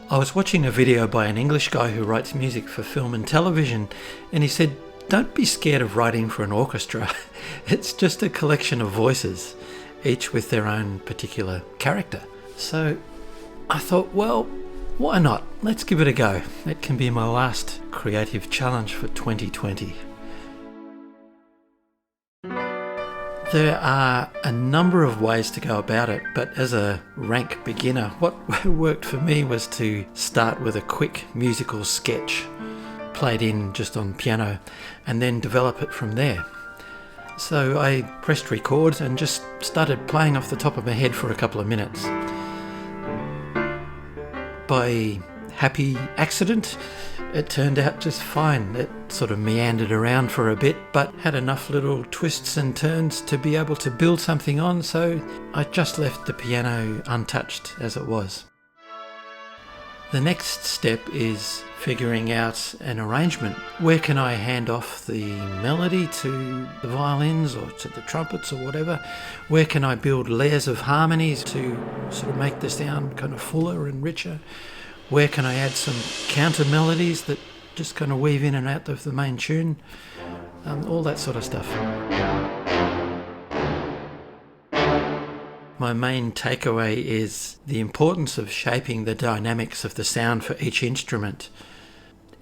I was watching a video by an English guy who writes music for film and television, and he said, don't be scared of writing for an orchestra. It's just a collection of voices, each with their own particular character. So I thought, well, why not? Let's give it a go. It can be my last creative challenge for 2020. There are a number of ways to go about it, but as a rank beginner, what worked for me was to start with a quick musical sketch, played in just on piano, and then develop it from there. So I pressed record and just started playing off the top of my head for a couple of minutes. By happy accident, it turned out just fine. It sort of meandered around for a bit, but had enough little twists and turns to be able to build something on, so I just left the piano untouched as it was. The next step is figuring out an arrangement. Where can I hand off the melody to the violins or to the trumpets or whatever? Where can I build layers of harmonies to sort of make the sound kind of fuller and richer? Where can I add some counter melodies that just kind of weave in and out of the main tune? All that sort of stuff. My main takeaway is the importance of shaping the dynamics of the sound for each instrument.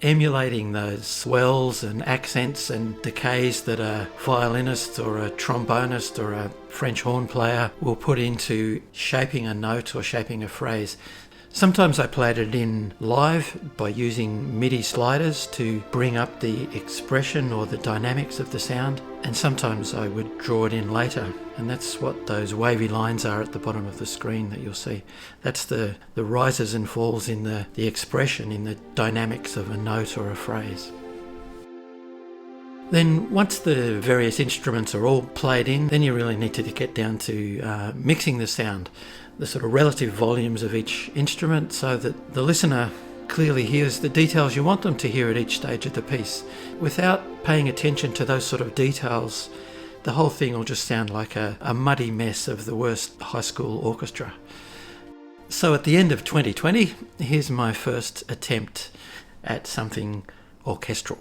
Emulating those swells and accents and decays that a violinist or a trombonist or a French horn player will put into shaping a note or shaping a phrase. Sometimes I played it in live by using MIDI sliders to bring up the expression or the dynamics of the sound, and sometimes I would draw it in later, and that's what those wavy lines are at the bottom of the screen that you'll see. That's the rises and falls in the expression, in the dynamics of a note or a phrase. Then once the various instruments are all played in, then you really need to get down to mixing the sound, the sort of relative volumes of each instrument, so that the listener clearly hears the details you want them to hear at each stage of the piece. Without paying attention to those sort of details, the whole thing will just sound like a muddy mess of the worst high school orchestra. So at the end of 2020, here's my first attempt at something orchestral.